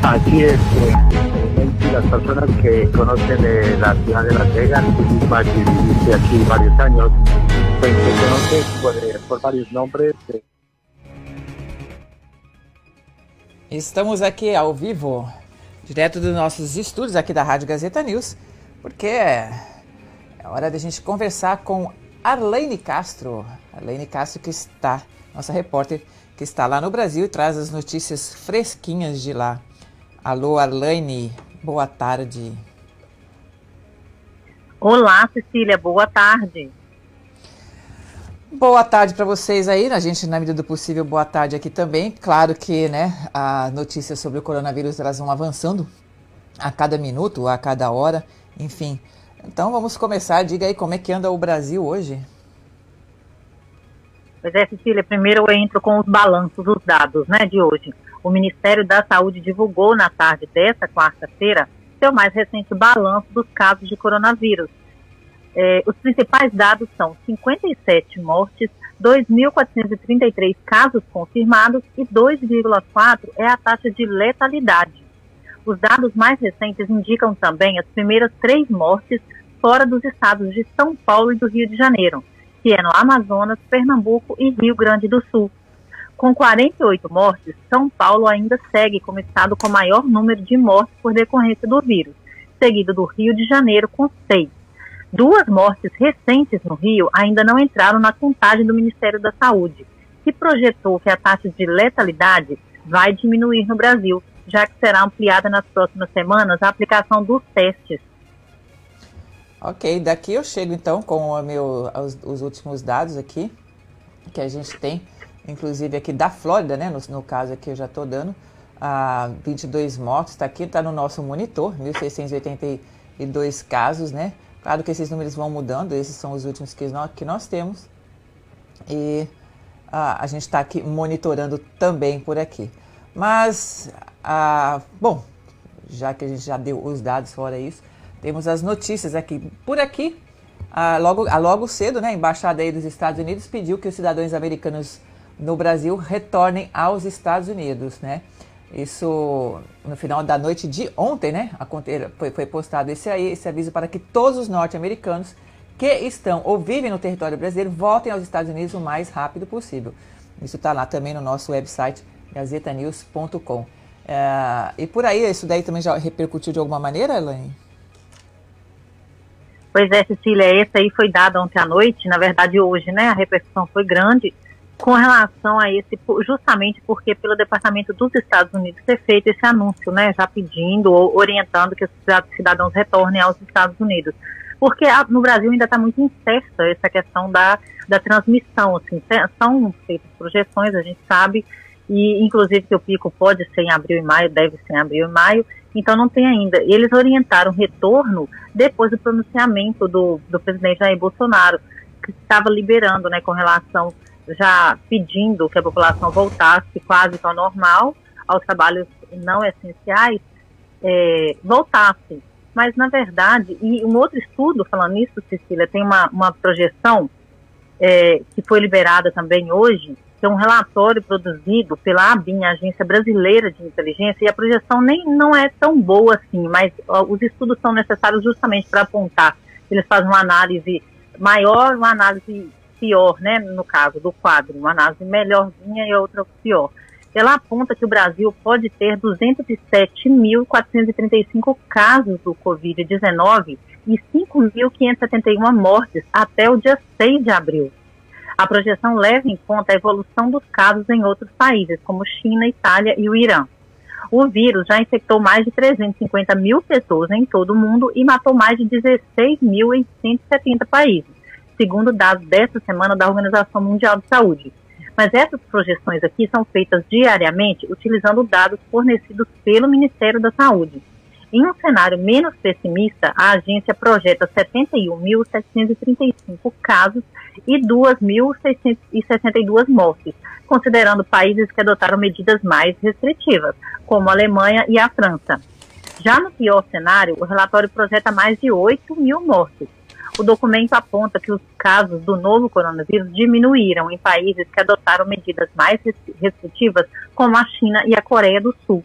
Así es, las personas que conocen la ciudad de Las Vegas, tú misma que viviste aquí varios años, pues te conoces por varios nombres. Estamos aqui ao vivo, direto dos nossos estúdios aqui da Rádio Gazeta News, porque é hora da gente conversar com Arlene Castro. Arlene Castro, que está, nossa repórter, que está lá no Brasil e traz as notícias fresquinhas de lá. Alô, Arlene, boa tarde. Olá, Cecília, boa tarde. Boa tarde para vocês aí, a gente, na medida do possível, boa tarde aqui também. Claro que, né, as notícias sobre o coronavírus, elas vão avançando a cada minuto, a cada hora, enfim. Então vamos começar, diga aí como é que anda o Brasil hoje. Pois é, Cecília, primeiro eu entro com os balanços, os dados, né, de hoje. O Ministério da Saúde divulgou na tarde desta quarta-feira seu mais recente balanço dos casos de coronavírus. Os principais dados são 57 mortes, 2.433 casos confirmados e 2,4 é a taxa de letalidade. Os dados mais recentes indicam também as primeiras 3 mortes fora dos estados de São Paulo e do Rio de Janeiro, que é no Amazonas, Pernambuco e Rio Grande do Sul. Com 48 mortes, São Paulo ainda segue como estado com maior número de mortes por decorrência do vírus, seguido do Rio de Janeiro com 6. 2 mortes recentes no Rio ainda não entraram na contagem do Ministério da Saúde, que projetou que a taxa de letalidade vai diminuir no Brasil, já que será ampliada nas próximas semanas a aplicação dos testes. Ok, daqui eu chego então com os últimos dados aqui, que a gente tem, inclusive aqui da Flórida, né, no caso aqui eu já estou dando, 22 mortos, está aqui, está no nosso monitor, 1.682 casos, né. Claro que esses números vão mudando, esses são os últimos que nós temos. E a gente está aqui monitorando também por aqui. Mas, bom, já que a gente já deu os dados fora isso, temos as notícias aqui. Por aqui, logo cedo, né, a Embaixada aí dos Estados Unidos pediu que os cidadãos americanos no Brasil retornem aos Estados Unidos, né? Isso no final da noite de ontem, né? Foi postado esse aviso para que todos os norte-americanos que estão ou vivem no território brasileiro voltem aos Estados Unidos o mais rápido possível. Isso está lá também no nosso website, gazetanews.com. E por aí, isso daí também já repercutiu de alguma maneira, Elaine? Pois é, Cecília, esse aí foi dado ontem à noite, na verdade hoje, né? A repercussão foi grande com relação a esse, justamente porque pelo Departamento dos Estados Unidos ter feito esse anúncio, né, já pedindo ou orientando que os cidadãos retornem aos Estados Unidos. Porque no Brasil ainda está muito incerta essa questão da transmissão, assim, são feitas projeções, a gente sabe, e inclusive que o pico pode ser em abril e maio, deve ser em abril e maio, então não tem ainda. Eles orientaram o retorno depois do pronunciamento do presidente Jair Bolsonaro, que estava liberando, né, com relação, já pedindo que a população voltasse quase ao normal, aos trabalhos não essenciais, voltasse. Mas, na verdade, e um outro estudo falando nisso, Cecília, tem uma projeção que foi liberada também hoje, que é um relatório produzido pela ABIN, a Agência Brasileira de Inteligência, e a projeção não é tão boa assim, mas os estudos são necessários justamente para apontar. Eles fazem uma análise maior, uma análise pior, né, no caso do quadro, uma análise melhorzinha e outra pior. Ela aponta que o Brasil pode ter 207.435 casos do Covid-19 e 5.571 mortes até o dia 6 de abril. A projeção leva em conta a evolução dos casos em outros países, como China, Itália e o Irã. O vírus já infectou mais de 350 mil pessoas em todo o mundo e matou mais de 16 mil em 170 países, segundo dados desta semana da Organização Mundial de Saúde. Mas essas projeções aqui são feitas diariamente utilizando dados fornecidos pelo Ministério da Saúde. Em um cenário menos pessimista, a agência projeta 71.735 casos e 2.662 mortes, considerando países que adotaram medidas mais restritivas, como a Alemanha e a França. Já no pior cenário, o relatório projeta mais de 8 mil mortes. O documento aponta que os casos do novo coronavírus diminuíram em países que adotaram medidas mais restritivas, como a China e a Coreia do Sul.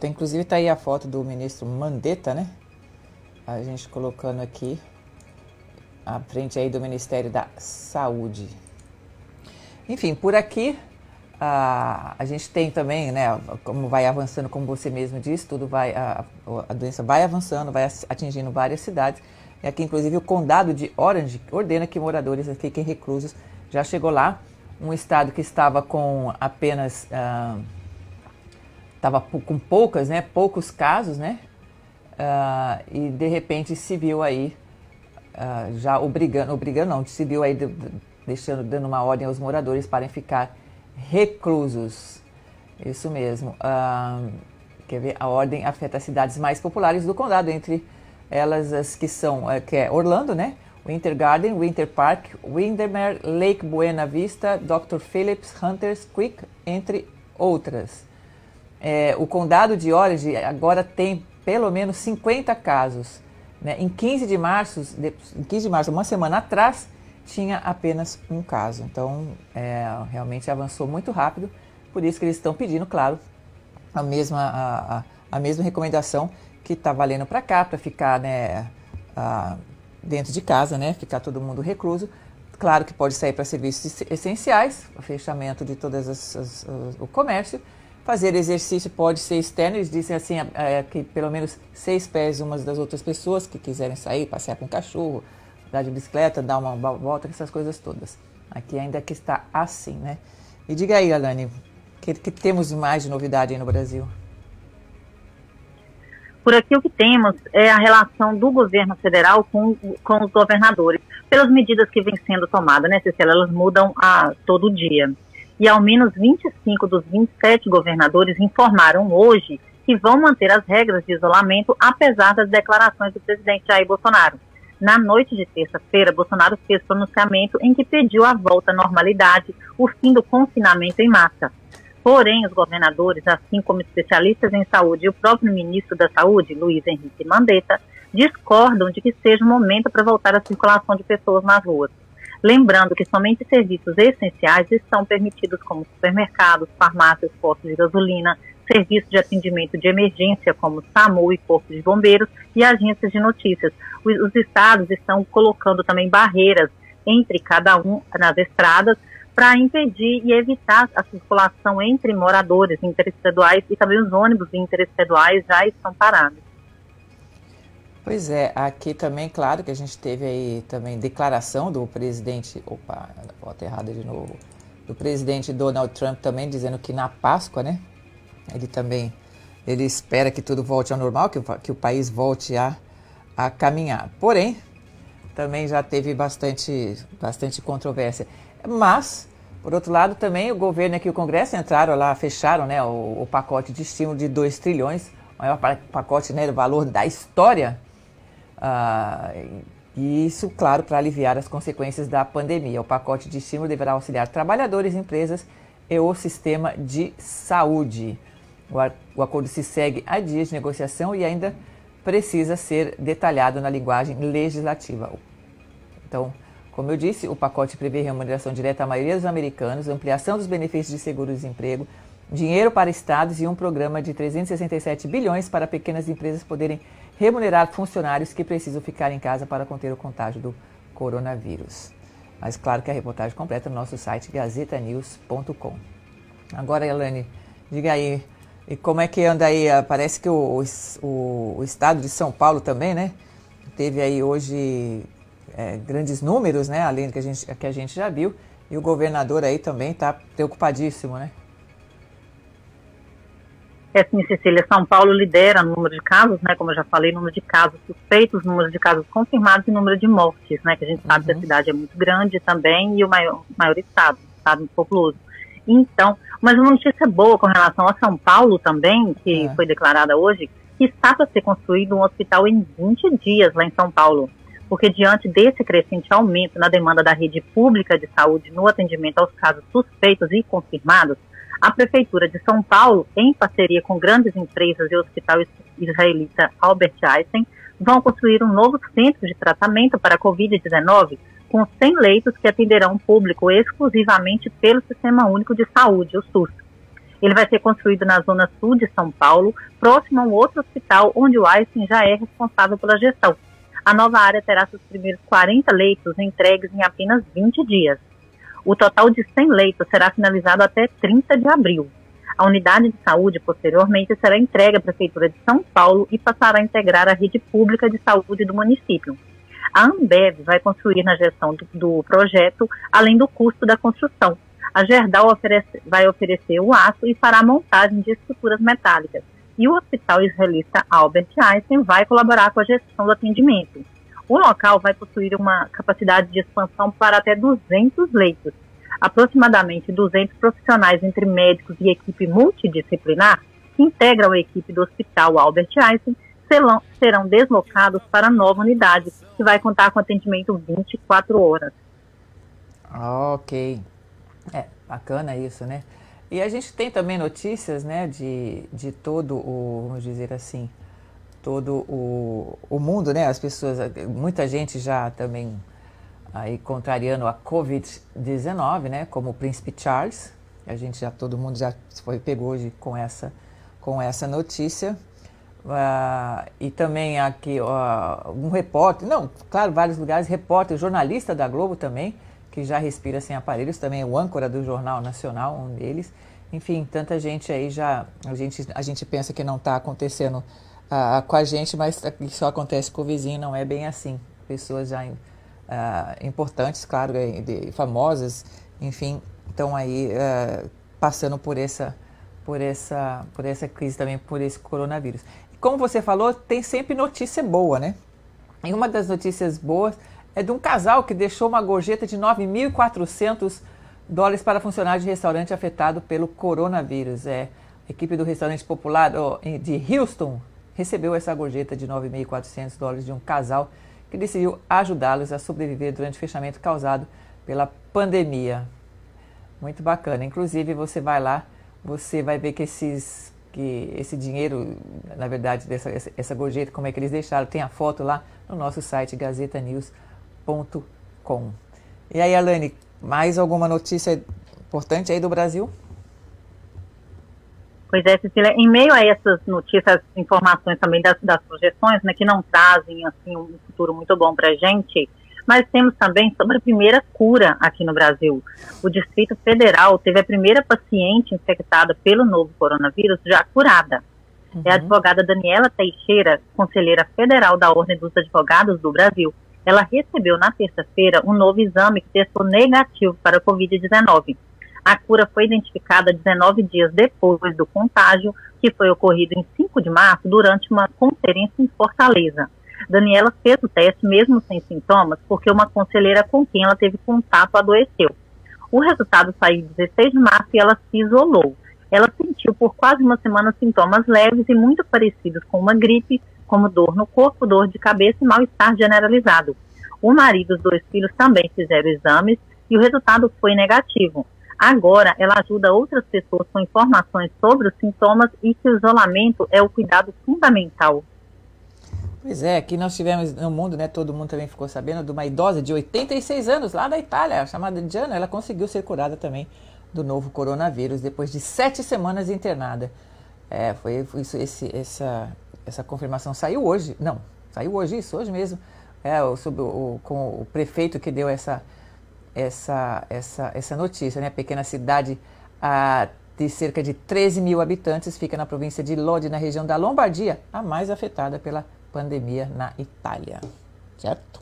Inclusive tá aí a foto do ministro Mandetta, né? A gente colocando aqui à frente aí do Ministério da Saúde. Enfim, por aqui a gente tem também, né, como vai avançando, como você mesmo disse, a doença vai avançando, vai atingindo várias cidades. E aqui, inclusive, o condado de Orange ordena que moradores fiquem reclusos. Já chegou lá, um estado que estava com apenas, estava com poucos casos, né? E de repente se viu aí, já se viu aí dando uma ordem aos moradores para ficar reclusos. Isso mesmo. Quer ver? A ordem afeta as cidades mais populares do condado, entre elas as que é Orlando, né? Winter Garden, Winter Park, Windermere, Lake Buena Vista, Dr. Phillips, Hunters Creek, entre outras. O condado de Orange agora tem pelo menos 50 casos. Né? Em 15 de março, uma semana atrás, tinha apenas um caso. Então, realmente avançou muito rápido. Por isso que eles estão pedindo, claro, a mesma recomendação que está valendo para cá, para ficar, né, dentro de casa, né, ficar todo mundo recluso. Claro que pode sair para serviços essenciais, o fechamento de todas o comércio. Fazer exercício pode ser externo, eles dizem assim, que pelo menos 6 pés umas das outras pessoas que quiserem sair, passear com o cachorro, andar de bicicleta, dar uma volta, essas coisas todas. Aqui ainda que está assim, né? E diga aí, Alane, que temos mais de novidade aí no Brasil? Por aqui o que temos é a relação do governo federal com os governadores, pelas medidas que vêm sendo tomadas, né, Cecília? Elas mudam a todo dia. E ao menos 25 dos 27 governadores informaram hoje que vão manter as regras de isolamento, apesar das declarações do presidente Jair Bolsonaro. Na noite de terça-feira, Bolsonaro fez pronunciamento em que pediu a volta à normalidade, o fim do confinamento em massa. Porém, os governadores, assim como especialistas em saúde e o próprio ministro da Saúde, Luiz Henrique Mandetta, discordam de que seja o momento para voltar à circulação de pessoas nas ruas. Lembrando que somente serviços essenciais estão permitidos, como supermercados, farmácias, postos de gasolina, serviços de atendimento de emergência, como SAMU e Corpo de Bombeiros, e agências de notícias. Os estados estão colocando também barreiras entre cada um nas estradas para impedir e evitar a circulação entre moradores interestaduais, e também os ônibus interestaduais já estão parados. Pois é, aqui também, claro que a gente teve aí também declaração do presidente, foto errada de novo, do presidente Donald Trump também dizendo que na Páscoa, né, ele espera que tudo volte ao normal, que o país volte a caminhar. Porém, também já teve bastante controvérsia. Mas, por outro lado, também o governo e o Congresso entraram lá, fecharam, né, o pacote de estímulo de 2 trilhões, o maior pacote, né, do valor da história. E isso, claro, para aliviar as consequências da pandemia. O pacote de estímulo deverá auxiliar trabalhadores, empresas e o sistema de saúde. O acordo se segue a dias de negociação e ainda precisa ser detalhado na linguagem legislativa. Então, como eu disse, o pacote prevê remuneração direta à maioria dos americanos, ampliação dos benefícios de seguro-desemprego, dinheiro para estados e um programa de 367 bilhões para pequenas empresas poderem remunerar funcionários que precisam ficar em casa para conter o contágio do coronavírus. Mas claro que a reportagem completa no nosso site gazetanews.com. Agora, Elane, diga aí, e como é que anda aí? Parece que o estado de São Paulo também, né? Teve aí hoje grandes números, né? Além do que a gente já viu. E o governador aí também está preocupadíssimo, né? Sim, Cecília, São Paulo lidera no número de casos, né, como eu já falei, número de casos suspeitos, número de casos confirmados e número de mortes, né, que a gente sabe que a cidade é muito grande também e o maior estado muito populoso. Então, mas uma notícia boa com relação a São Paulo também, que foi declarada hoje, que está para ser construído um hospital em 20 dias lá em São Paulo, porque diante desse crescente aumento na demanda da rede pública de saúde no atendimento aos casos suspeitos e confirmados, a Prefeitura de São Paulo, em parceria com grandes empresas e o Hospital Israelita Albert Einstein, vão construir um novo centro de tratamento para a Covid-19 com 100 leitos que atenderão o público exclusivamente pelo Sistema Único de Saúde, o SUS. Ele vai ser construído na zona sul de São Paulo, próximo a um outro hospital, onde o Einstein já é responsável pela gestão. A nova área terá seus primeiros 40 leitos entregues em apenas 20 dias. O total de 100 leitos será finalizado até 30 de abril. A unidade de saúde, posteriormente, será entregue à Prefeitura de São Paulo e passará a integrar a rede pública de saúde do município. A Ambev vai construir na gestão do projeto, além do custo da construção. A Gerdau vai oferecer o aço e fará a montagem de estruturas metálicas. E o Hospital Israelita Albert Einstein vai colaborar com a gestão do atendimento. O local vai possuir uma capacidade de expansão para até 200 leitos. Aproximadamente 200 profissionais entre médicos e equipe multidisciplinar que integram a equipe do Hospital Albert Einstein serão deslocados para a nova unidade, que vai contar com atendimento 24 horas. Ok. Bacana isso, né? E a gente tem também notícias, né, de todo o, vamos dizer assim, todo o mundo, né? As pessoas, muita gente já também aí contrariando a Covid-19, né? Como o Príncipe Charles. Todo mundo já pegou hoje com essa notícia. E também aqui um repórter, vários lugares, repórter, jornalista da Globo também, que já respira sem aparelhos, também é o âncora do Jornal Nacional, um deles. Enfim, tanta gente aí a gente pensa que não está acontecendo com a gente, mas só acontece com o vizinho, não é bem assim. Pessoas já importantes, claro, famosas, enfim, estão aí passando por essa crise também, por esse coronavírus. E como você falou, tem sempre notícia boa, né? E uma das notícias boas é de um casal que deixou uma gorjeta de $9.400 para funcionário de restaurante afetado pelo coronavírus. A equipe do restaurante popular de Houston recebeu essa gorjeta de $9.400 de um casal que decidiu ajudá-los a sobreviver durante o fechamento causado pela pandemia. Muito bacana. Inclusive, você vai lá, você vai ver que esse dinheiro, na verdade, essa gorjeta, como é que eles deixaram, tem a foto lá no nosso site gazetanews.com. E aí, Alane, mais alguma notícia importante aí do Brasil? Pois é, Cecília, em meio a essas notícias, informações também das projeções, né, que não trazem assim, um futuro muito bom para a gente, mas temos também sobre a primeira cura aqui no Brasil. O Distrito Federal teve a primeira paciente infectada pelo novo coronavírus já curada. É a advogada Daniela Teixeira, conselheira federal da Ordem dos Advogados do Brasil. Ela recebeu na terça-feira um novo exame que testou negativo para a Covid-19. A cura foi identificada 19 dias depois do contágio, que foi ocorrido em 5 de março, durante uma conferência em Fortaleza. Daniela fez o teste mesmo sem sintomas, porque uma conselheira com quem ela teve contato adoeceu. O resultado saiu em 16 de março e ela se isolou. Ela sentiu por quase uma semana sintomas leves e muito parecidos com uma gripe, como dor no corpo, dor de cabeça e mal-estar generalizado. O marido e os 2 filhos também fizeram exames e o resultado foi negativo. Agora, ela ajuda outras pessoas com informações sobre os sintomas e que o isolamento é o cuidado fundamental. Pois é, aqui nós tivemos no mundo, né, todo mundo também ficou sabendo de uma idosa de 86 anos lá da Itália, chamada Diana. Ela conseguiu ser curada também do novo coronavírus depois de 7 semanas internada. Foi isso, essa confirmação saiu hoje, isso, hoje mesmo, com o prefeito que deu essa notícia, né? A pequena cidade de cerca de 13 mil habitantes fica na província de Lodi, na região da Lombardia, a mais afetada pela pandemia na Itália, certo?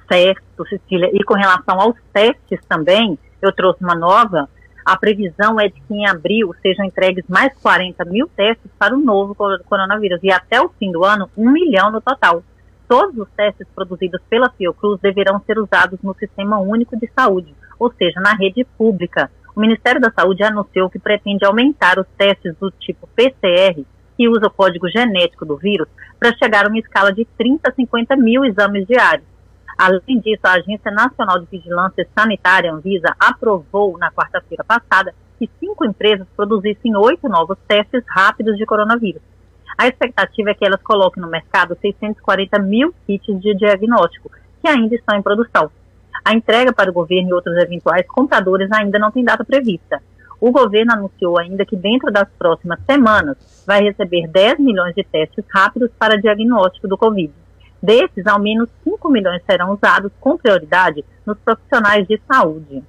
Certo, Cecília. E com relação aos testes também, eu trouxe uma nova. A previsão é de que em abril sejam entregues mais 40 mil testes para o novo coronavírus e até o fim do ano, 1 milhão no total. Todos os testes produzidos pela Fiocruz deverão ser usados no Sistema Único de Saúde, ou seja, na rede pública. O Ministério da Saúde anunciou que pretende aumentar os testes do tipo PCR, que usa o código genético do vírus, para chegar a uma escala de 30 a 50 mil exames diários. Além disso, a Agência Nacional de Vigilância Sanitária, Anvisa, aprovou na quarta-feira passada que 5 empresas produzissem 8 novos testes rápidos de coronavírus. A expectativa é que elas coloquem no mercado 640 mil kits de diagnóstico, que ainda estão em produção. A entrega para o governo e outros eventuais compradores ainda não tem data prevista. O governo anunciou ainda que dentro das próximas semanas vai receber 10 milhões de testes rápidos para diagnóstico do Covid. Desses, ao menos 5 milhões serão usados com prioridade nos profissionais de saúde.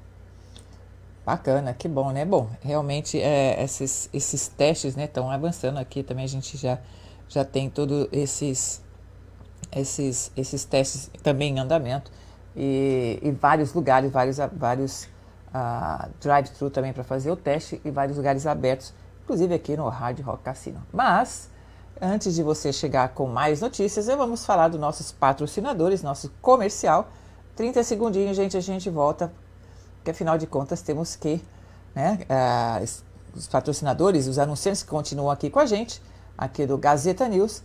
Bacana, que bom, né? Bom, realmente esses testes, né, estão avançando aqui também. A gente já tem todos esses testes também em andamento e vários lugares, vários drive-thru também para fazer o teste e vários lugares abertos, inclusive aqui no Hard Rock Cassino. Mas, antes de você chegar com mais notícias, vamos falar dos nossos patrocinadores, nosso comercial. 30 segundinhos, gente, a gente volta, porque afinal de contas temos que, né, os patrocinadores, os anunciantes que continuam aqui com a gente, aqui do Gazeta News,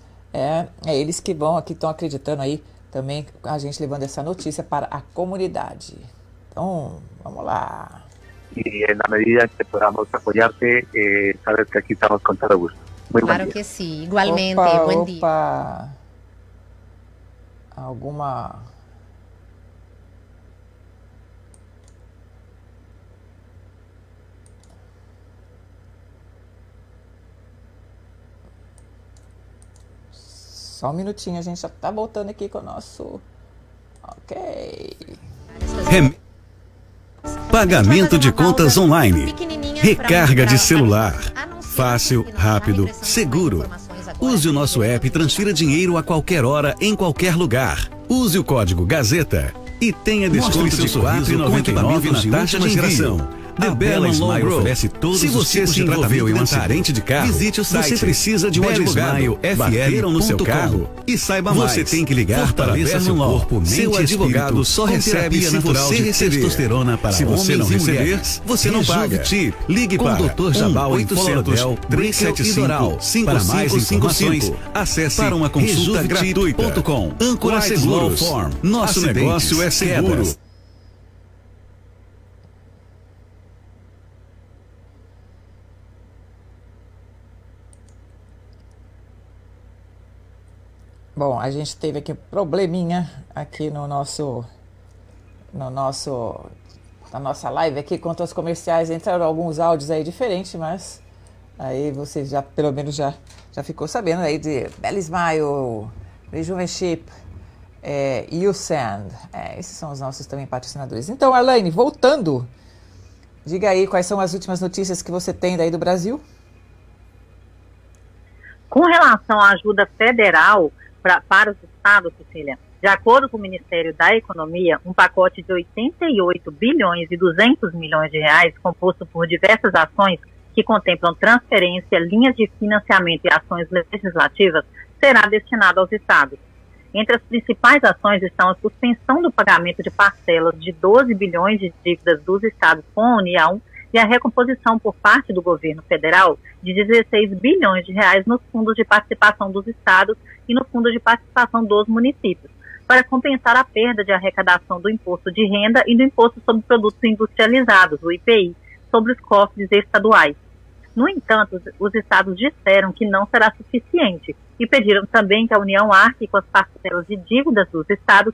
eles que estão acreditando aí também, a gente levando essa notícia para a comunidade. Então, vamos lá. Y en la medida en que podamos apoyarte, sabes que aquí estamos con todo gusto. Muy buen Claro día. que sí, igualmente, buen día. Alguma... Só um minutinho, a gente já tá voltando aqui com o nosso... Ok. Pagamento de contas online. Recarga de celular. Fácil, rápido, seguro. Use o nosso app e transfira dinheiro a qualquer hora, em qualquer lugar. Use o código Gazeta e tenha desconto de R$ 4,99 na taxa de envio. The Bella Smile oferece todos os tipos de tratamento em um acidente de carro. Visite o site. Você precisa de um advogado. Bateram no seu carro e saiba mais. Você tem que ligar para seu corpo, mente e advogado só recebe se você receber. Testosterona para se você não receber, você não paga. Ligue para o Dr. Jabal em 375 para mais informações. Acesse para uma consulta gratuita. Âncora Seguros. Nosso negócio é seguro. Bom, a gente teve aqui um probleminha aqui na nossa live aqui, quanto aos comerciais, entraram alguns áudios aí diferentes, mas aí você já, pelo menos já ficou sabendo aí de Bella Smile, Rejuvenship, USAND, esses são os nossos também patrocinadores. Então, Arlene, voltando, diga aí quais são as últimas notícias que você tem daí do Brasil. Com relação à ajuda federal para os estados, Cecília, de acordo com o Ministério da Economia, um pacote de 88 bilhões e 200 milhões de reais, composto por diversas ações que contemplam transferência, linhas de financiamento e ações legislativas, será destinado aos estados. Entre as principais ações estão a suspensão do pagamento de parcelas de 12 bilhões de dívidas dos estados com a União e a recomposição por parte do governo federal de 16 bilhões de reais nos fundos de participação dos estados e no fundo de participação dos municípios, para compensar a perda de arrecadação do imposto de renda e do imposto sobre produtos industrializados, o IPI, sobre os cofres estaduais. No entanto, os estados disseram que não será suficiente e pediram também que a União arque com as parcelas de dívidas dos estados